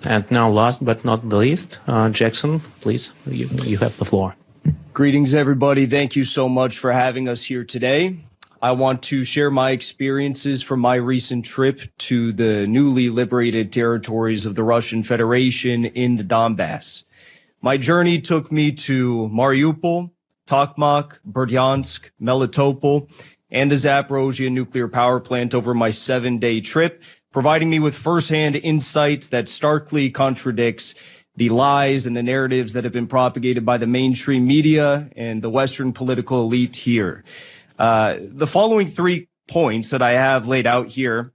And now, last but not the least, Jackson, please, you have the floor. Greetings, everybody. Thank you so much for having us here today. I want to share my experiences from my recent trip to the newly liberated territories of the Russian Federation in the Donbass. My journey took me to Mariupol, Tokmak, Berdyansk, Melitopol, and the Zaporozhye nuclear power plant over my 7-day trip, providing me with firsthand insight that starkly contradicts the lies and the narratives that have been propagated by the mainstream media and the Western political elite here. The following 3 points that I have laid out here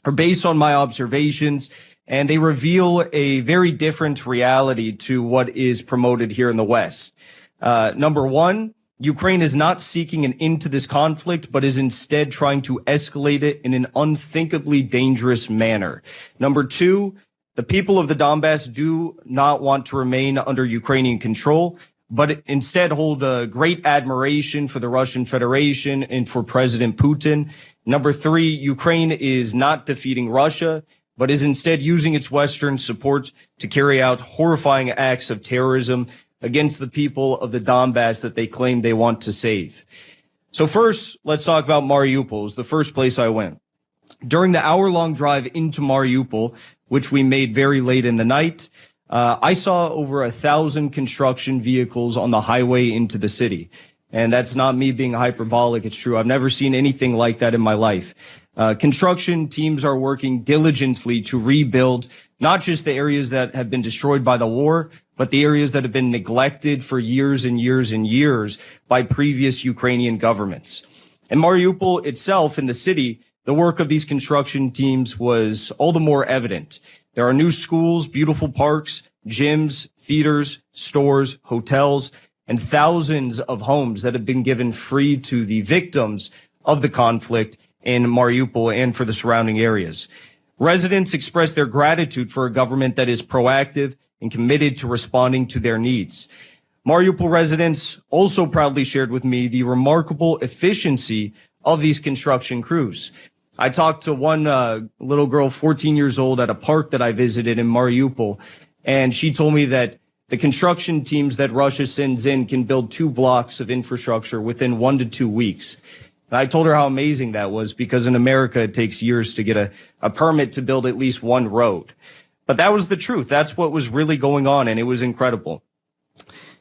are based on my observations, and they reveal a very different reality to what is promoted here in the West. Number 1, Ukraine is not seeking an end to this conflict, but is instead trying to escalate it in an unthinkably dangerous manner. Number 2, the people of the Donbass do not want to remain under Ukrainian control, but instead hold a great admiration for the Russian Federation and for President Putin. Number 3, Ukraine is not defeating Russia, but is instead using its Western support to carry out horrifying acts of terrorism against the people of the Donbass that they claim they want to save. So first, let's talk about Mariupol. It's the first place I went. During the hour-long drive into Mariupol, which we made very late in the night, I saw over 1,000 construction vehicles on the highway into the city. And that's not me being hyperbolic. It's true. I've never seen anything like that in my life. Construction teams are working diligently to rebuild not just the areas that have been destroyed by the war, but the areas that have been neglected for years and years and years by previous Ukrainian governments. In Mariupol itself, in the city, the work of these construction teams was all the more evident. There are new schools, beautiful parks, gyms, theaters, stores, hotels, and thousands of homes that have been given free to the victims of the conflict in Mariupol and for the surrounding areas. Residents express their gratitude for a government that is proactive and committed to responding to their needs. Mariupol residents also proudly shared with me the remarkable efficiency of these construction crews. I talked to one little girl, 14 years old, at a park that I visited in Mariupol, and she told me that the construction teams that Russia sends in can build 2 blocks of infrastructure within 1 to 2 weeks. And I told her how amazing that was, because in America, it takes years to get a permit to build at least 1 road. But that was the truth. That's what was really going on, and it was incredible.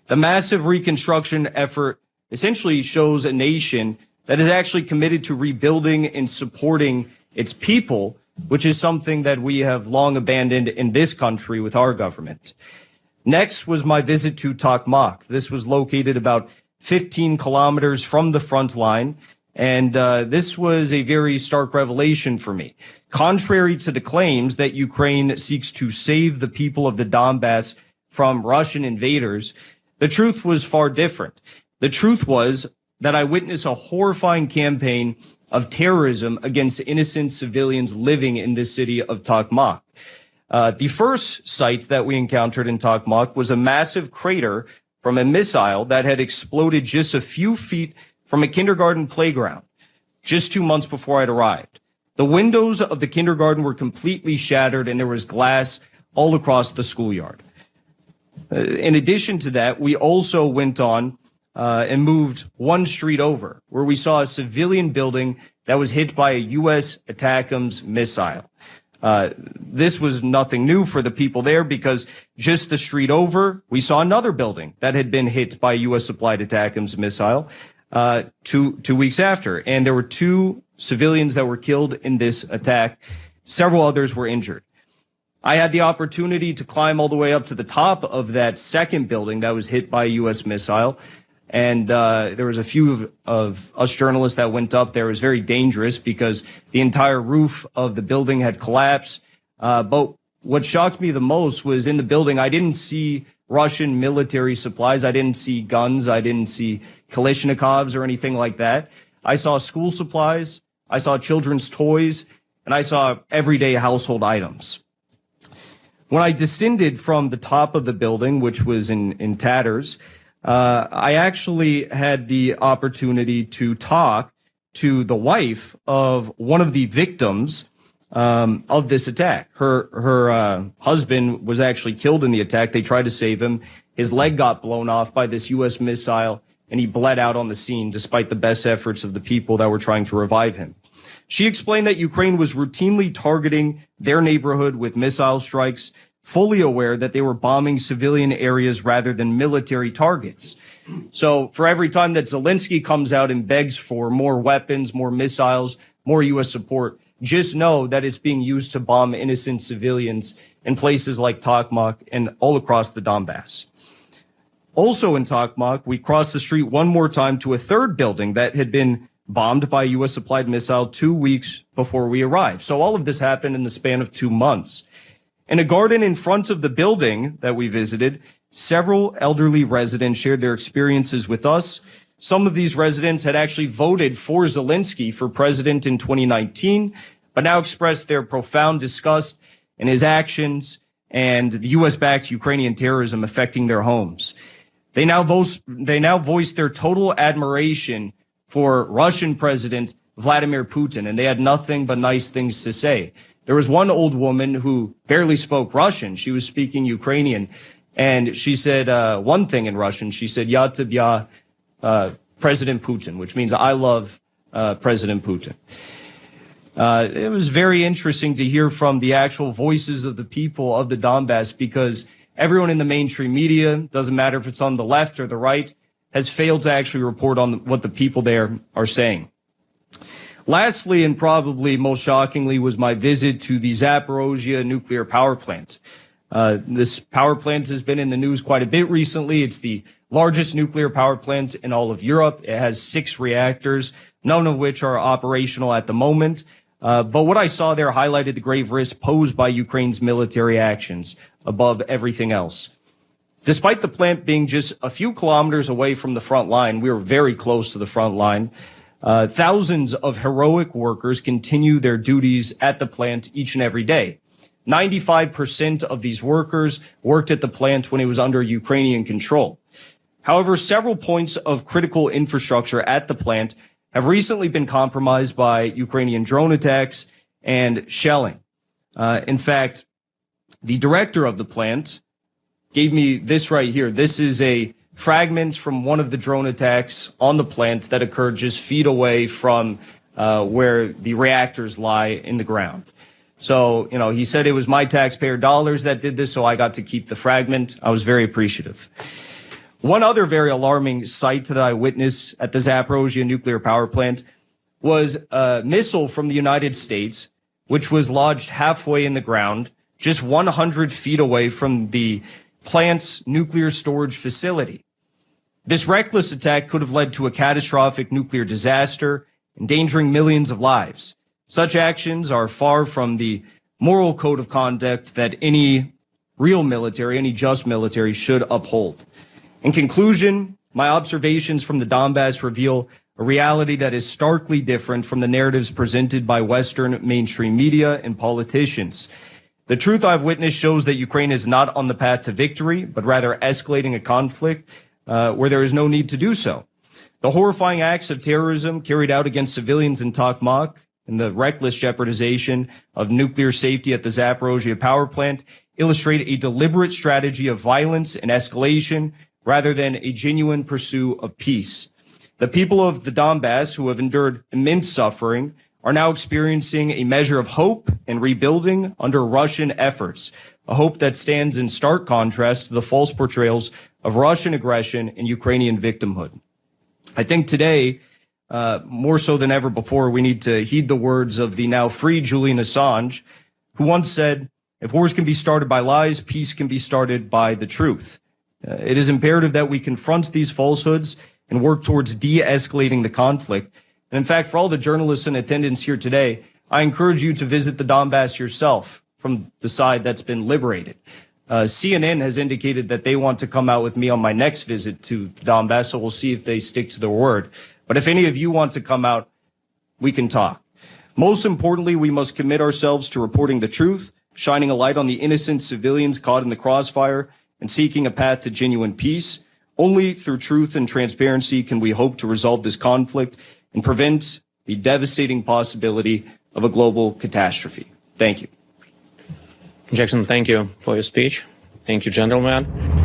The massive reconstruction effort essentially shows a nation that is actually committed to rebuilding and supporting its people, which is something that we have long abandoned in this country with our government. Next was my visit to Tokmak. This was located about 15 kilometers from the front line, and this was a very stark revelation for me. Contrary to the claims that Ukraine seeks to save the people of the Donbass from Russian invaders, the truth was far different. The truth was that I witnessed a horrifying campaign of terrorism against innocent civilians living in this city of Tokmak. The first site that we encountered in Tokmak was a massive crater from a missile that had exploded just a few feet from a kindergarten playground just 2 months before I'd arrived. The windows of the kindergarten were completely shattered, and there was glass all across the schoolyard. In addition to that, we also went on and moved 1 street over, where we saw a civilian building that was hit by a U.S. ATACMS missile. This was nothing new for the people there, because just the street over, we saw another building that had been hit by a U.S.-supplied ATACMS missile two weeks after. And there were 2 civilians that were killed in this attack. Several others were injured. I had the opportunity to climb all the way up to the top of that second building that was hit by a U.S. missile. And there was a few of us journalists that went up there. It was very dangerous because the entire roof of the building had collapsed. But what shocked me the most was in the building, I didn't see Russian military supplies. I didn't see guns. I didn't see Kalashnikovs or anything like that. I saw school supplies. I saw children's toys, and I saw everyday household items. When I descended from the top of the building, which was in tatters, I actually had the opportunity to talk to the wife of one of the victims of this attack. Her husband was actually killed in the attack. They tried to save him. His leg got blown off by this U.S. missile, and he bled out on the scene despite the best efforts of the people that were trying to revive him. She explained that Ukraine was routinely targeting their neighborhood with missile strikes, fully aware that they were bombing civilian areas rather than military targets. So for every time that Zelensky comes out and begs for more weapons, more missiles, more U.S. support, just know that it's being used to bomb innocent civilians in places like Tokmak and all across the Donbass. Also in Tokmak, we crossed the street one more time to a third building that had been bombed by a U.S. supplied missile 2 weeks before we arrived. So all of this happened in the span of 2 months. In a garden in front of the building that we visited, several elderly residents shared their experiences with us. Some of these residents had actually voted for Zelensky for president in 2019, but now expressed their profound disgust in his actions and the U.S.-backed Ukrainian terrorism affecting their homes. They now voiced their total admiration for Russian President Vladimir Putin, and they had nothing but nice things to say. There was one old woman who barely spoke Russian. She was speaking Ukrainian, and she said one thing in Russian. She said, "Ya tebya, President Putin," which means I love President Putin. It was very interesting to hear from the actual voices of the people of the Donbass, because everyone in the mainstream media, doesn't matter if it's on the left or the right, has failed to actually report on what the people there are saying. Lastly, and probably most shockingly, was my visit to the Zaporozhye nuclear power plant. This power plant has been in the news quite a bit recently. It's the largest nuclear power plant in all of Europe. It has 6 reactors, none of which are operational at the moment. But what I saw there highlighted the grave risk posed by Ukraine's military actions above everything else. Despite the plant being just a few kilometers away from the front line, we were very close to the front line. Thousands of heroic workers continue their duties at the plant each and every day. 95% of these workers worked at the plant when it was under Ukrainian control. However, several points of critical infrastructure at the plant have recently been compromised by Ukrainian drone attacks and shelling. In fact, the director of the plant gave me this right here. This is a fragment from one of the drone attacks on the plant that occurred just feet away from where the reactors lie in the ground. So, he said it was my taxpayer dollars that did this, so I got to keep the fragment. I was very appreciative. One other very alarming sight that I witnessed at the Zaporozhye nuclear power plant was a missile from the United States, which was lodged halfway in the ground, just 100 feet away from the plant's nuclear storage facility. This reckless attack could have led to a catastrophic nuclear disaster, endangering millions of lives. Such actions are far from the moral code of conduct that any real military, any just military should uphold. In conclusion, my observations from the Donbass reveal a reality that is starkly different from the narratives presented by Western mainstream media and politicians. The truth I've witnessed shows that Ukraine is not on the path to victory, but rather escalating a conflict where there is no need to do so. The horrifying acts of terrorism carried out against civilians in Tokmak and the reckless jeopardization of nuclear safety at the Zaporozhye power plant illustrate a deliberate strategy of violence and escalation rather than a genuine pursuit of peace. The people of the Donbass, who have endured immense suffering, are now experiencing a measure of hope and rebuilding under Russian efforts, a hope that stands in stark contrast to the false portrayals of Russian aggression and Ukrainian victimhood. I think today, more so than ever before, we need to heed the words of the now free Julian Assange, who once said, "If wars can be started by lies, peace can be started by the truth." It is imperative that we confront these falsehoods and work towards de-escalating the conflict. And in fact, for all the journalists in attendance here today, I encourage you to visit the Donbass yourself from the side that's been liberated. CNN has indicated that they want to come out with me on my next visit to the Donbass, so we'll see if they stick to their word. But if any of you want to come out, we can talk. Most importantly, we must commit ourselves to reporting the truth, shining a light on the innocent civilians caught in the crossfire, and seeking a path to genuine peace. Only through truth and transparency can we hope to resolve this conflict and prevent the devastating possibility of a global catastrophe. Thank you. Jackson, thank you for your speech. Thank you, gentlemen.